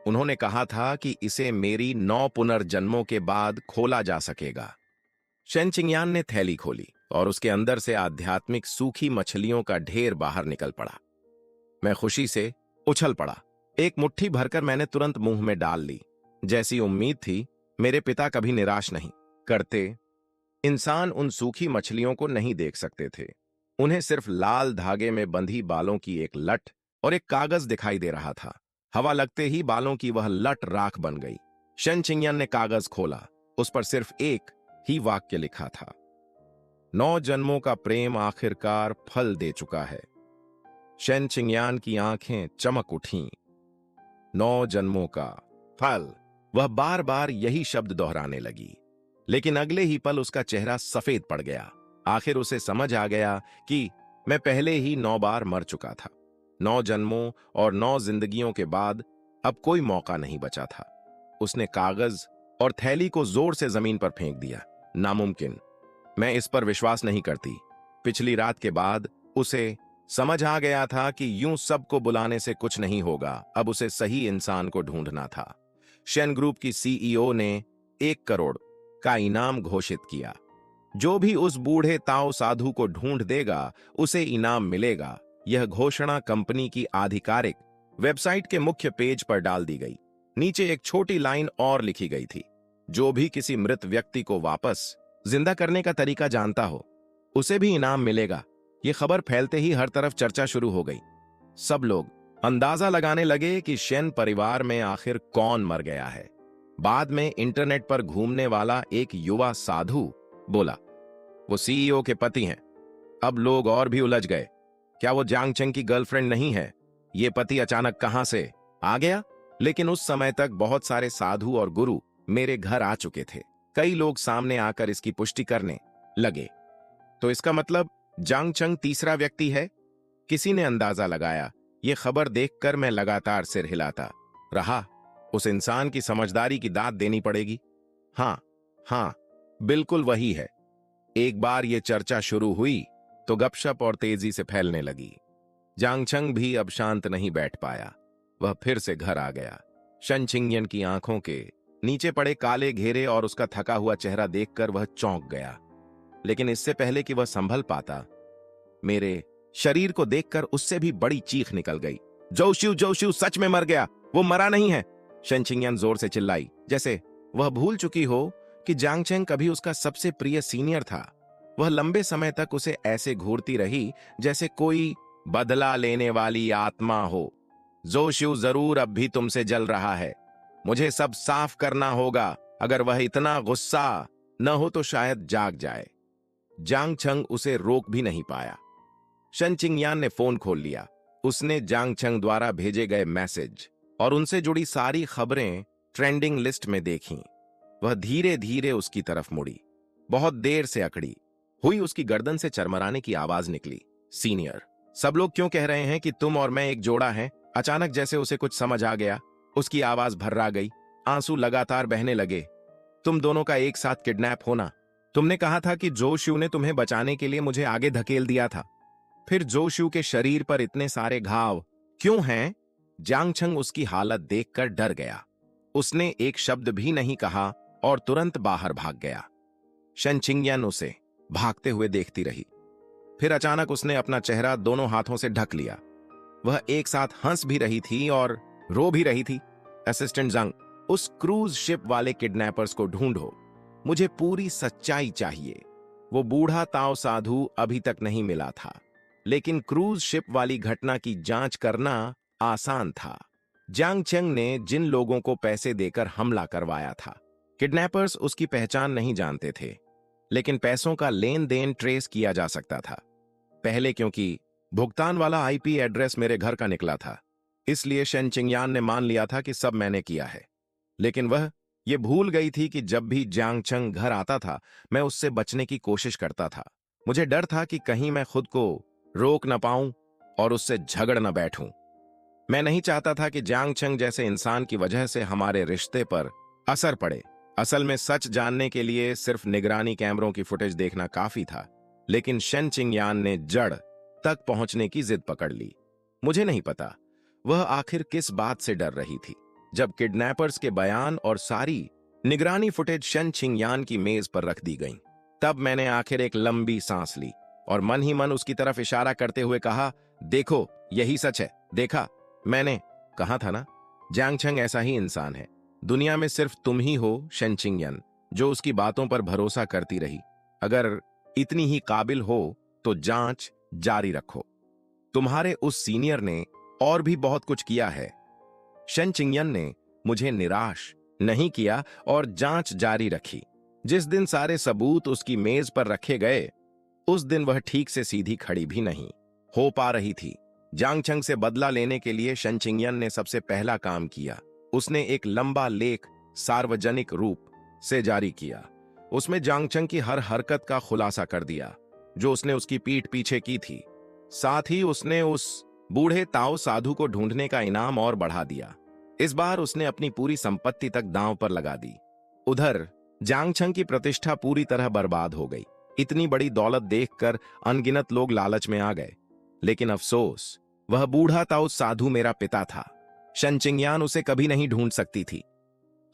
उन्होंने कहा था कि इसे मेरी 9 पुनर्जन्मों के बाद खोला जा सकेगा। शन चिंगयान ने थैली खोली और उसके अंदर से आध्यात्मिक सूखी मछलियों का ढेर बाहर निकल पड़ा। मैं खुशी से उछल पड़ा। एक मुट्ठी भरकर मैंने तुरंत मुंह में डाल ली। जैसी उम्मीद थी, मेरे पिता कभी निराश नहीं करते। इंसान उन सूखी मछलियों को नहीं देख सकते थे। उन्हें सिर्फ लाल धागे में बंधी बालों की एक लट और एक कागज दिखाई दे रहा था। हवा लगते ही बालों की वह लट राख बन गई। शन चिंगयान ने कागज खोला। उस पर सिर्फ एक ही वाक्य लिखा था, 9 जन्मों का प्रेम आखिरकार फल दे चुका है। शन चिंगयान की आंखें चमक उठीं। 9 जन्मों का फल। वह बार बार यही शब्द दोहराने लगी, लेकिन अगले ही पल उसका चेहरा सफेद पड़ गया। आखिर उसे समझ आ गया कि मैं पहले ही 9 बार मर चुका था। 9 जन्मों और 9 जिंदगियों के बाद अब कोई मौका नहीं बचा था। उसने कागज और थैली को जोर से जमीन पर फेंक दिया। नामुमकिन, मैं इस पर विश्वास नहीं करती। पिछली रात के बाद उसे समझ आ गया था कि यूं सबको बुलाने से कुछ नहीं होगा। अब उसे सही इंसान को ढूंढना था। शेन ग्रुप की सीईओ ने 1 करोड़ का इनाम घोषित किया। जो भी उस बूढ़े ताओ साधु को ढूंढ देगा उसे इनाम मिलेगा। यह घोषणा कंपनी की आधिकारिक वेबसाइट के मुख्य पेज पर डाल दी गई। नीचे एक छोटी लाइन और लिखी गई थी, जो भी किसी मृत व्यक्ति को वापस जिंदा करने का तरीका जानता हो उसे भी इनाम मिलेगा। यह खबर फैलते ही हर तरफ चर्चा शुरू हो गई। सब लोग अंदाजा लगाने लगे कि शेन परिवार में आखिर कौन मर गया है। बाद में इंटरनेट पर घूमने वाला एक युवा साधु बोला, वो सीईओ के पति हैं। अब लोग और भी उलझ गए। क्या वो जांग चेंग की गर्लफ्रेंड नहीं है? ये पति अचानक कहां से आ गया? लेकिन उस समय तक बहुत सारे साधु और गुरु मेरे घर आ चुके थे। कई लोग सामने आकर इसकी पुष्टि करने लगे। तो इसका मतलब जांग चंग तीसरा व्यक्ति है? किसी ने अंदाजा लगाया। यह खबर देखकर मैं लगातार सिर हिलाता रहा। उस इंसान की समझदारी की दाद देनी पड़ेगी। हाँ, बिल्कुल वही है। एक बार यह चर्चा शुरू हुई तो गपशप और तेजी से फैलने लगी। जांग चंग भी अब शांत नहीं बैठ पाया। वह फिर से घर आ गया। शन चिंगयन की आंखों के नीचे पड़े काले घेरे और उसका थका हुआ चेहरा देखकर वह चौंक गया। लेकिन इससे पहले कि वह संभल पाता, मेरे शरीर को देखकर उससे भी बड़ी चीख निकल गई। जोशिउ सच में मर गया, वो मरा नहीं है। शन चिंगयन जोर से चिल्लाई, जैसे वह भूल चुकी हो कि जांग चेंग कभी उसका सबसे प्रिय सीनियर था। वह लंबे समय तक उसे ऐसे घूरती रही जैसे कोई बदला लेने वाली आत्मा हो। जोशिउ जरूर अब भी तुमसे जल रहा है। मुझे सब साफ करना होगा। अगर वह इतना गुस्सा न हो तो शायद जाग जाए। जांग चंग उसे रोक भी नहीं पाया। शन चिंगयान ने फोन खोल लिया। उसने जांग चंग द्वारा भेजे गए मैसेज और उनसे जुड़ी सारी खबरें ट्रेंडिंग लिस्ट में देखीं। वह धीरे धीरे उसकी तरफ मुड़ी। बहुत देर से अकड़ी हुई उसकी गर्दन से चरमराने की आवाज निकली, सीनियर, सब लोग क्यों कह रहे हैं कि तुम और मैं एक जोड़ा हैं? अचानक जैसे उसे कुछ समझ आ गया, उसकी आवाज भर्रा गई। आंसू लगातार बहने लगे। तुम दोनों का एक साथ किडनैप होना। तुमने कहा था कि जोशिउ ने तुम्हें बचाने के लिए मुझे आगे धकेल दिया था। फिर जोशिउ के शरीर पर इतने सारे घाव क्यों हैं? जांग चंग उसकी हालत देखकर डर गया। उसने एक शब्द भी नहीं कहा और तुरंत बाहर भाग गया। शन चिंगयन उसे भागते हुए देखती रही। फिर अचानक उसने अपना चेहरा दोनों हाथों से ढक लिया। वह एक साथ हंस भी रही थी और रो भी रही थी। असिस्टेंट जंग, उस क्रूज शिप वाले किडनैपर्स को ढूंढो। मुझे पूरी सच्चाई चाहिए। वो बूढ़ा ताओ साधु अभी तक नहीं मिला था, लेकिन क्रूज शिप वाली घटना की जांच करना आसान था। जांग चेंग ने जिन लोगों को पैसे देकर हमला करवाया था, किडनैपर्स उसकी पहचान नहीं जानते थे, लेकिन पैसों का लेन देन ट्रेस किया जा सकता था। पहले क्योंकि भुगतान वाला आईपी एड्रेस मेरे घर का निकला था, इसलिए शन चिंगयान ने मान लिया था कि सब मैंने किया है। लेकिन वह ये भूल गई थी कि जब भी जांग चंग घर आता था, मैं उससे बचने की कोशिश करता था। मुझे डर था कि कहीं मैं खुद को रोक न पाऊं और उससे झगड़ न बैठूं। मैं नहीं चाहता था कि जांग चंग जैसे इंसान की वजह से हमारे रिश्ते पर असर पड़े। असल में सच जानने के लिए सिर्फ निगरानी कैमरों की फुटेज देखना काफी था, लेकिन शन चिंगयान ने जड़ तक पहुंचने की जिद पकड़ ली। मुझे नहीं पता वह आखिर किस बात से डर रही थी। जब किडनैपर्स के बयान और सारी निगरानी फुटेज शन चिंगयान की मेज पर रख दी गईं, तब मैंने आखिर एक लंबी सांस ली और मन ही मन उसकी तरफ इशारा करते हुए कहा, देखो यही सच है। देखा, मैंने कहा था ना, जांग चंग ऐसा ही इंसान है। दुनिया में सिर्फ तुम ही हो शन चिंगयन जो उसकी बातों पर भरोसा करती रही। अगर इतनी ही काबिल हो तो जांच जारी रखो। तुम्हारे उस सीनियर ने और भी बहुत कुछ किया है। शन चिंगयन ने मुझे निराश नहीं किया और जांच जारी रखी। जिस दिन सारे सबूत उसकी मेज पर रखे गए, उस दिन वह ठीक से सीधी खड़ी भी नहीं हो पा रही थी। जांग छंग से बदला लेने के लिए शन चिंगयन ने सबसे पहला काम किया। उसने एक लंबा लेख सार्वजनिक रूप से जारी किया। उसमें जांग छंग की हर हरकत का खुलासा कर दिया जो उसने उसकी पीठ पीछे की थी। साथ ही उसने उस बूढ़े ताओ साधु को ढूंढने का इनाम और बढ़ा दिया। इस बार उसने अपनी पूरी संपत्ति तक दांव पर लगा दी। उधर जांग छंग की प्रतिष्ठा पूरी तरह बर्बाद हो गई। इतनी बड़ी दौलत देखकर अनगिनत लोग लालच में आ गए, लेकिन अफसोस, वह बूढ़ा ताओ साधु मेरा पिता था। शन चिंगयान उसे कभी नहीं ढूंढ सकती थी।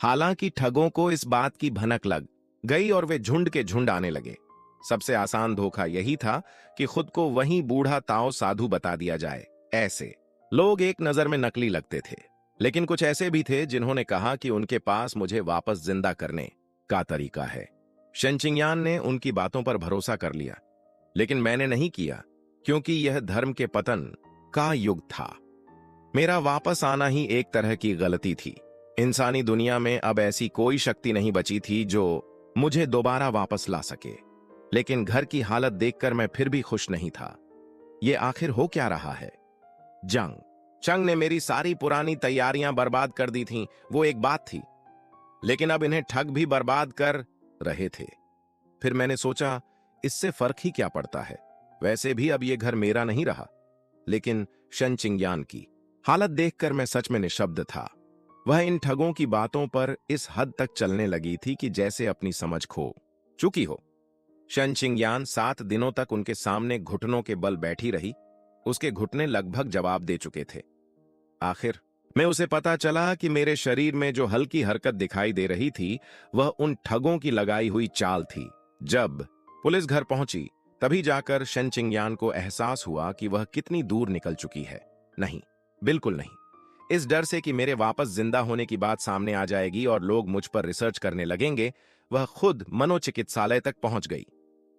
हालांकि ठगों को इस बात की भनक लग गई और वे झुंड के झुंड आने लगे। सबसे आसान धोखा यही था कि खुद को वहीं बूढ़ा ताओ साधु बता दिया जाए। ऐसे लोग एक नजर में नकली लगते थे, लेकिन कुछ ऐसे भी थे जिन्होंने कहा कि उनके पास मुझे वापस जिंदा करने का तरीका है। शन चिंगयान ने उनकी बातों पर भरोसा कर लिया, लेकिन मैंने नहीं किया, क्योंकि यह धर्म के पतन का युग था। मेरा वापस आना ही एक तरह की गलती थी। इंसानी दुनिया में अब ऐसी कोई शक्ति नहीं बची थी जो मुझे दोबारा वापस ला सके। लेकिन घर की हालत देखकर मैं फिर भी खुश नहीं था। ये आखिर हो क्या रहा है? जंग चंग ने मेरी सारी पुरानी तैयारियां बर्बाद कर दी थीं, वो एक बात थी, लेकिन अब इन्हें ठग भी बर्बाद कर रहे थे। फिर मैंने सोचा, इससे फर्क ही क्या पड़ता है? वैसे भी अब ये घर मेरा नहीं रहा। लेकिन शन चिंगयान की हालत देखकर मैं सच में निशब्द था। वह इन ठगों की बातों पर इस हद तक चलने लगी थी कि जैसे अपनी समझ खो चुकी हो। शन चिंगयान 7 दिनों तक उनके सामने घुटनों के बल बैठी रही। उसके घुटने लगभग जवाब दे चुके थे। आखिर में उसे पता चला कि मेरे शरीर में जो हल्की हरकत दिखाई दे रही थी वह उन ठगों की लगाई हुई चाल थी। जब पुलिस घर पहुंची तभी जाकर शन चिंगयान को एहसास हुआ कि वह कितनी दूर निकल चुकी है। नहीं, बिल्कुल नहीं। इस डर से कि मेरे वापस जिंदा होने की बात सामने आ जाएगी और लोग मुझ पर रिसर्च करने लगेंगे, वह खुद मनोचिकित्सालय तक पहुंच गई।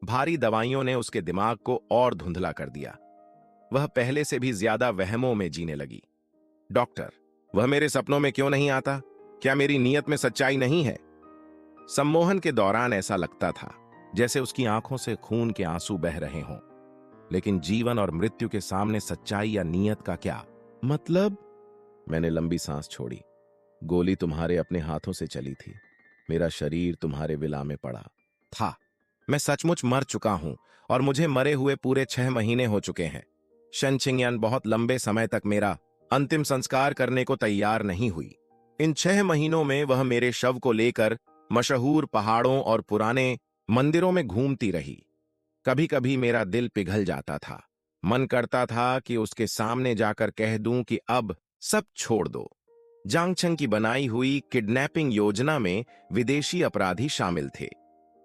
भारी दवाइयों ने उसके दिमाग को और धुंधला कर दिया। वह पहले से भी ज्यादा वहमों में जीने लगी। डॉक्टर, वह मेरे सपनों में क्यों नहीं आता? क्या मेरी नीयत में सच्चाई नहीं है? सम्मोहन के दौरान ऐसा लगता था जैसे उसकी आंखों से खून के आंसू बह रहे हों। लेकिन जीवन और मृत्यु के सामने सच्चाई या नीयत का क्या मतलब? मैंने लंबी सांस छोड़ी। गोली तुम्हारे अपने हाथों से चली थी। मेरा शरीर तुम्हारे विला में पड़ा था। मैं सचमुच मर चुका हूं और मुझे मरे हुए पूरे 6 महीने हो चुके हैं। शन चिंगयान बहुत लंबे समय तक मेरा अंतिम संस्कार करने को तैयार नहीं हुई। इन 6 महीनों में वह मेरे शव को लेकर मशहूर पहाड़ों और पुराने मंदिरों में घूमती रही। कभी कभी मेरा दिल पिघल जाता था। मन करता था कि उसके सामने जाकर कह दूं कि अब सब छोड़ दो। जांग छंग की बनाई हुई किडनैपिंग योजना में विदेशी अपराधी शामिल थे,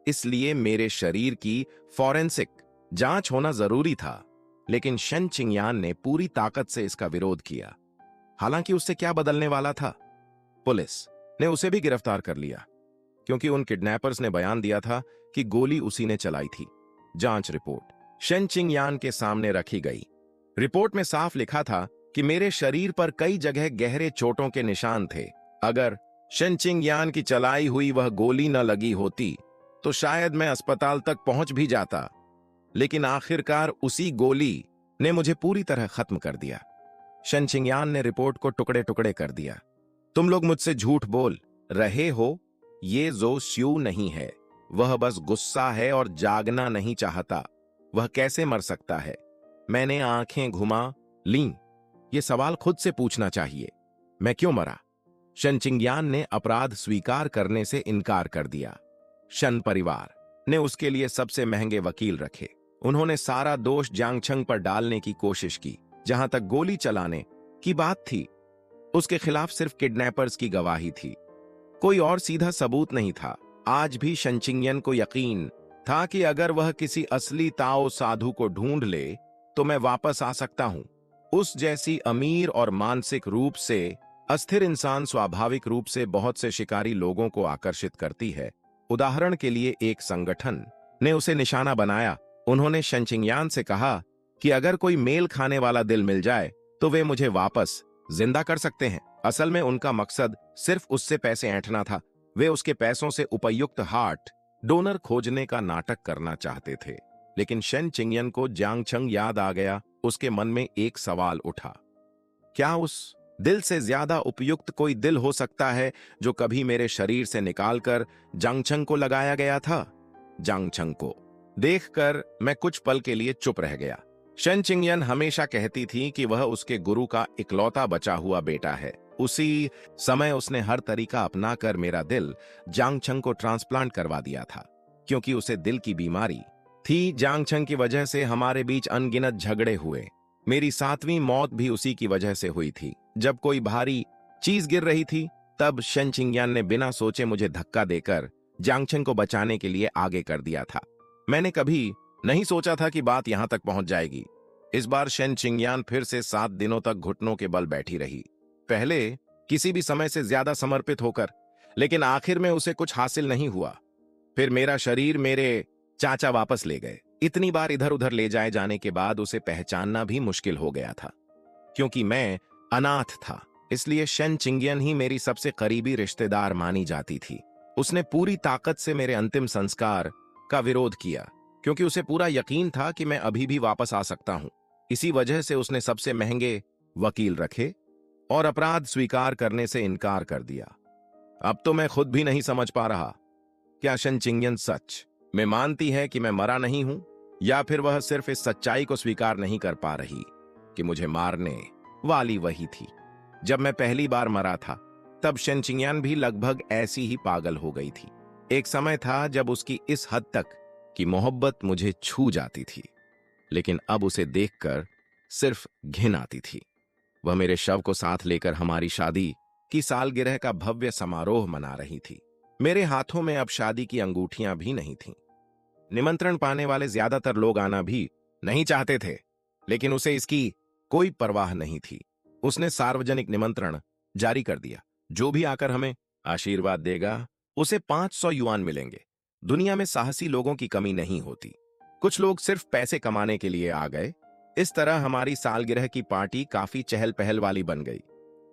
इसलिए मेरे शरीर की फॉरेंसिक जांच होना जरूरी था। लेकिन शन चिंगयान ने पूरी ताकत से इसका विरोध किया। हालांकि उससे क्या बदलने वाला था? पुलिस ने उसे भी गिरफ्तार कर लिया, क्योंकि उन किडनैपर्स ने बयान दिया था कि गोली उसी ने चलाई थी। जांच रिपोर्ट शन चिंगयान के सामने रखी गई। रिपोर्ट में साफ लिखा था कि मेरे शरीर पर कई जगह गहरे चोटों के निशान थे। अगर शन चिंगयान की चलाई हुई वह गोली न लगी होती तो शायद मैं अस्पताल तक पहुंच भी जाता। लेकिन आखिरकार उसी गोली ने मुझे पूरी तरह खत्म कर दिया। शन चिंगयान ने रिपोर्ट को टुकड़े टुकड़े कर दिया। तुम लोग मुझसे झूठ बोल रहे हो। ये जो स्यू नहीं है, वह बस गुस्सा है और जागना नहीं चाहता। वह कैसे मर सकता है? मैंने आंखें घुमा लीं। ये सवाल खुद से पूछना चाहिए, मैं क्यों मरा? शन चिंगयान ने अपराध स्वीकार करने से इनकार कर दिया। शन परिवार ने उसके लिए सबसे महंगे वकील रखे। उन्होंने सारा दोष जांग छंग पर डालने की कोशिश की। जहां तक गोली चलाने की बात थी, उसके खिलाफ सिर्फ किडनैपर्स की गवाही थी, कोई और सीधा सबूत नहीं था। आज भी शन चिंगयान को यकीन था कि अगर वह किसी असली ताओ साधु को ढूंढ ले तो मैं वापस आ सकता हूं। उस जैसी अमीर और मानसिक रूप से अस्थिर इंसान स्वाभाविक रूप से बहुत से शिकारी लोगों को आकर्षित करती है। उदाहरण के लिए एक संगठन ने उसे निशाना बनाया। उन्होंने शन चिंगयान से कहा कि अगर कोई मेल खाने वाला दिल मिल जाए तो वे मुझे वापस जिंदा कर सकते हैं। असल में उनका मकसद सिर्फ उससे पैसे ऐंठना था। वे उसके पैसों से उपयुक्त हार्ट डोनर खोजने का नाटक करना चाहते थे। लेकिन शन चिंगयान को जांग छंग याद आ गया। उसके मन में एक सवाल उठा। क्या उस दिल से ज्यादा उपयुक्त कोई दिल हो सकता है जो कभी मेरे शरीर से निकालकर जांगछंग को लगाया गया था? जांगछंग को देखकर मैं कुछ पल के लिए चुप रह गया। शेन चिंगयन हमेशा कहती थी कि वह उसके गुरु का इकलौता बचा हुआ बेटा है। उसी समय उसने हर तरीका अपनाकर मेरा दिल जांगछंग को ट्रांसप्लांट करवा दिया था, क्योंकि उसे दिल की बीमारी थी। जांगछंग की वजह से हमारे बीच अनगिनत झगड़े हुए। मेरी 7वीं मौत भी उसी की वजह से हुई थी। जब कोई भारी चीज गिर रही थी, तब शेन चिंगयन ने बिना सोचे मुझे धक्का देकर जांगछंग को बचाने के लिए आगे कर दिया था। मैंने कभी नहीं सोचा था कि बात यहां तक पहुंच जाएगी। इस बार शेन चिंगयन फिर से 7 दिनों तक घुटनों के बल बैठी रही, पहले किसी भी समय से ज्यादा समर्पित होकर, लेकिन आखिर में उसे कुछ हासिल नहीं हुआ। फिर मेरा शरीर मेरे चाचा वापस ले गए। इतनी बार इधर उधर ले जाए जाने के बाद उसे पहचानना भी मुश्किल हो गया था। क्योंकि मैं अनाथ था, इसलिए शेन चिंगयन ही मेरी सबसे करीबी रिश्तेदार मानी जाती थी। उसने पूरी ताकत से मेरे अंतिम संस्कार का विरोध किया, क्योंकि उसे पूरा यकीन था कि मैं अभी भी वापस आ सकता हूं। इसी वजह से उसने सबसे महंगे वकील रखे और अपराध स्वीकार करने से इनकार कर दिया। अब तो मैं खुद भी नहीं समझ पा रहा, क्या शेन चिंगयन सच में मानती है कि मैं मरा नहीं हूं, या फिर वह सिर्फ इस सच्चाई को स्वीकार नहीं कर पा रही कि मुझे मारने वाली वही थी। जब मैं पहली बार मरा था, तब शेन चिंगयन भी लगभग ऐसी ही पागल हो गई थी। एक समय था जब उसकी इस हद तक की मोहब्बत मुझे छू जाती थी, लेकिन अब उसे देखकर सिर्फ घिन आती थी। वह मेरे शव को साथ लेकर हमारी शादी की सालगिरह का भव्य समारोह मना रही थी। मेरे हाथों में अब शादी की अंगूठियां भी नहीं थीं। निमंत्रण पाने वाले ज्यादातर लोग आना भी नहीं चाहते थे, लेकिन उसे इसकी कोई परवाह नहीं थी। उसने सार्वजनिक निमंत्रण जारी कर दिया। जो भी आकर हमें आशीर्वाद देगा, उसे 500 युआन मिलेंगे। दुनिया में साहसी लोगों की कमी नहीं होती। कुछ लोग सिर्फ पैसे कमाने के लिए आ गए। इस तरह हमारी सालगिरह की पार्टी काफी चहल पहल वाली बन गई।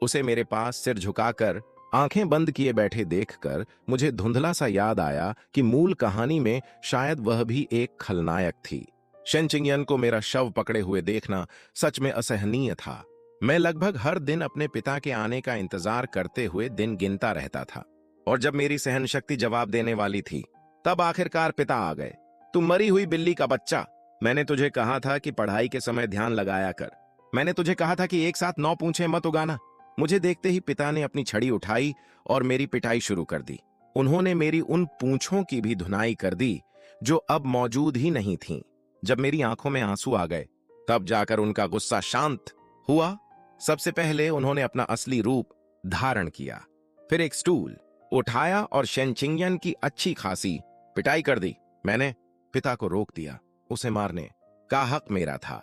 उसे मेरे पास सिर झुकाकर आंखें बंद किए बैठे देखकर मुझे धुंधला सा याद आया कि मूल कहानी में शायद वह भी एक खलनायक थी। शेन चिंगयन को मेरा शव पकड़े हुए देखना सच में असहनीय था। मैं लगभग हर दिन अपने पिता के आने का इंतजार करते हुए दिन गिनता रहता था, और जब मेरी सहनशक्ति जवाब देने वाली थी, तब आखिरकार पिता आ गए। तू मरी हुई बिल्ली का बच्चा, मैंने तुझे कहा था कि पढ़ाई के समय ध्यान लगाया कर। मैंने तुझे कहा था कि एक साथ 9 पूंछें मत उगाना। मुझे देखते ही पिता ने अपनी छड़ी उठाई और मेरी पिटाई शुरू कर दी। उन्होंने मेरी उन पूंछों की भी धुनाई कर दी जो अब मौजूद ही नहीं थीं। जब मेरी आंखों में आंसू आ गए, तब जाकर उनका गुस्सा शांत हुआ। सबसे पहले उन्होंने अपना असली रूप धारण किया, फिर एक स्टूल उठाया और शेन चिंगयन की अच्छी खासी पिटाई कर दी। मैंने पिता को रोक दिया। उसे मारने का हक मेरा था।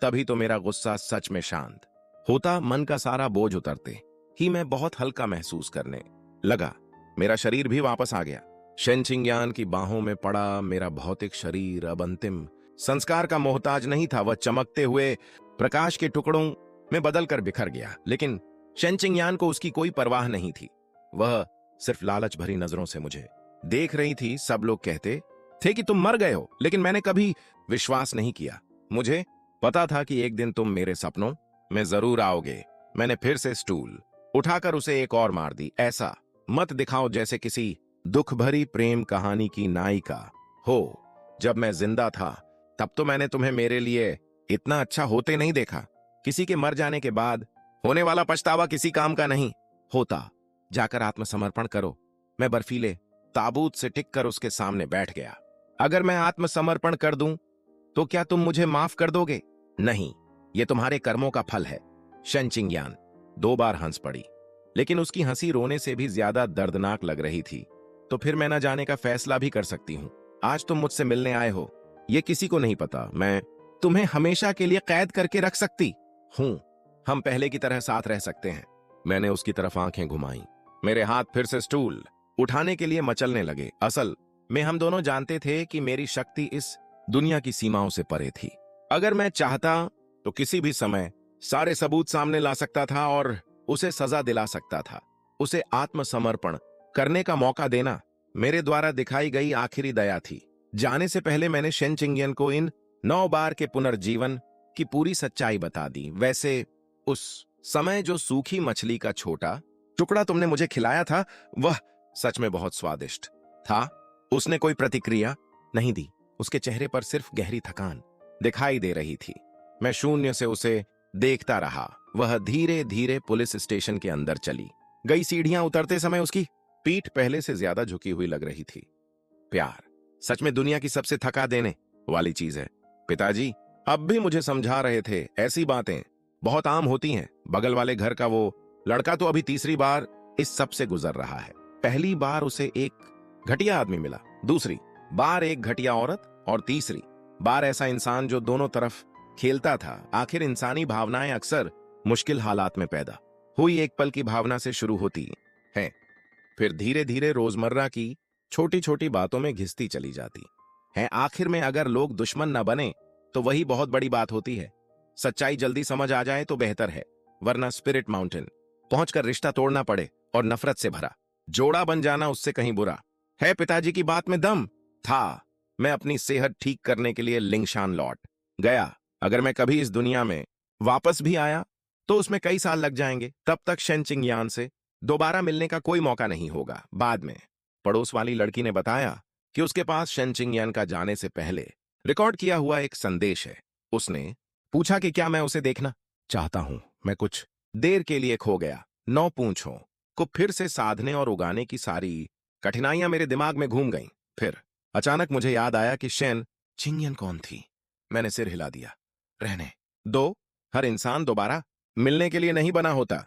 तभी तो मेरा गुस्सा सच में शांत होता। मन का सारा बोझ उतरते ही मैं बहुत हल्का महसूस करने लगा। मेरा शरीर भी वापस आ गया। शेन चिंगयन की बाहों में पड़ा मेरा भौतिक शरीर अब अंतिम संस्कार का मोहताज नहीं था। वह चमकते हुए प्रकाश के टुकड़ों में बदलकर बिखर गया, लेकिन शेन चिंगयन को उसकी कोई परवाह नहीं थी। वह सिर्फ लालच भरी नजरों से मुझे देख रही थी। सब लोग कहते थे कि तुम मर गए हो, लेकिन मैंने कभी विश्वास नहीं किया। मुझे पता था कि एक दिन तुम मेरे सपनों में जरूर आओगे। मैंने फिर से स्टूल उठाकर उसे एक और मार दी। ऐसा मत दिखाओ जैसे किसी दुख भरी प्रेम कहानी की नायिका हो। जब मैं जिंदा था, तब तो मैंने तुम्हें मेरे लिए इतना अच्छा होते नहीं देखा। किसी के मर जाने के बाद होने वाला पछतावा किसी काम का नहीं होता। जाकर आत्मसमर्पण करो। मैं बर्फीले ताबूत से टिककर उसके सामने बैठ गया। अगर मैं आत्मसमर्पण कर दूं, तो क्या तुम मुझे माफ कर दोगे? नहीं, यह तुम्हारे कर्मों का फल है। शेन चिंगयन 2 बार हंस पड़ी, लेकिन उसकी हंसी रोने से भी ज्यादा दर्दनाक लग रही थी। तो फिर मैं न जाने का फैसला भी कर सकती हूं। आज तुम मुझसे मिलने आए हो, यह किसी को नहीं पता। मैं तुम्हें हमेशा के लिए कैद करके रख सकती हूं। हम पहले की तरह साथ रह सकते हैं। मैंने उसकी तरफ आंखें घुमाई। मेरे हाथ फिर से स्टूल उठाने के लिए मचलने लगे। असल में हम दोनों जानते थे कि मेरी शक्ति इस दुनिया की सीमाओं से परे थी। अगर मैं चाहता तो किसी भी समय सारे सबूत सामने ला सकता था और उसे सजा दिला सकता था। उसे आत्मसमर्पण करने का मौका देना मेरे द्वारा दिखाई गई आखिरी दया थी। जाने से पहले मैंने शेन चिंगयन को इन 9 बार के पुनर्जीवन कि पूरी सच्चाई बता दी। वैसे उस समय जो सूखी मछली का छोटा टुकड़ा तुमने मुझे खिलाया था, वह सच में बहुत स्वादिष्ट था। उसने कोई प्रतिक्रिया नहीं दी। उसके चेहरे पर सिर्फ गहरी थकान दिखाई दे रही थी। मैं शून्य से उसे देखता रहा। वह धीरे धीरे पुलिस स्टेशन के अंदर चली गई। सीढ़ियां उतरते समय उसकी पीठ पहले से ज्यादा झुकी हुई लग रही थी। प्यार सच में दुनिया की सबसे थका देने वाली चीज है। पिताजी अब भी मुझे समझा रहे थे, ऐसी बातें बहुत आम होती हैं। बगल वाले घर का वो लड़का तो अभी तीसरी बार इस सब से गुजर रहा है। पहली बार उसे एक घटिया आदमी मिला, दूसरी बार एक घटिया औरत, और तीसरी बार ऐसा इंसान जो दोनों तरफ खेलता था। आखिर इंसानी भावनाएं अक्सर मुश्किल हालात में पैदा हुई एक पल की भावना से शुरू होती हैं, फिर धीरे धीरे रोजमर्रा की छोटी छोटी बातों में घिसती चली जाती हैं। आखिर में अगर लोग दुश्मन न बने तो वही बहुत बड़ी बात होती है। सच्चाई जल्दी समझ आ जाए तो बेहतर है, वरना स्पिरिट माउंटेन पहुंचकर रिश्ता तोड़ना पड़े और नफरत से भरा जोड़ा बन जाना उससे कहीं बुरा है। पिताजी की बात में दम था। मैं अपनी सेहत ठीक करने के लिए लिंगशान लौट गया। अगर मैं कभी इस दुनिया में वापस भी आया तो उसमें कई साल लग जाएंगे। तब तक शेन चिंगयान से दोबारा मिलने का कोई मौका नहीं होगा। बाद में पड़ोस वाली लड़की ने बताया कि उसके पास शेन चिंगयान का जाने से पहले रिकॉर्ड किया हुआ एक संदेश है। उसने पूछा कि क्या मैं उसे देखना चाहता हूं। मैं कुछ देर के लिए खो गया। 9 पूंछों को फिर से साधने और उगाने की सारी कठिनाइयां मेरे दिमाग में घूम गईं। फिर अचानक मुझे याद आया कि शेन चिंगयान कौन थी। मैंने सिर हिला दिया। रहने दो, हर इंसान दोबारा मिलने के लिए नहीं बना होता।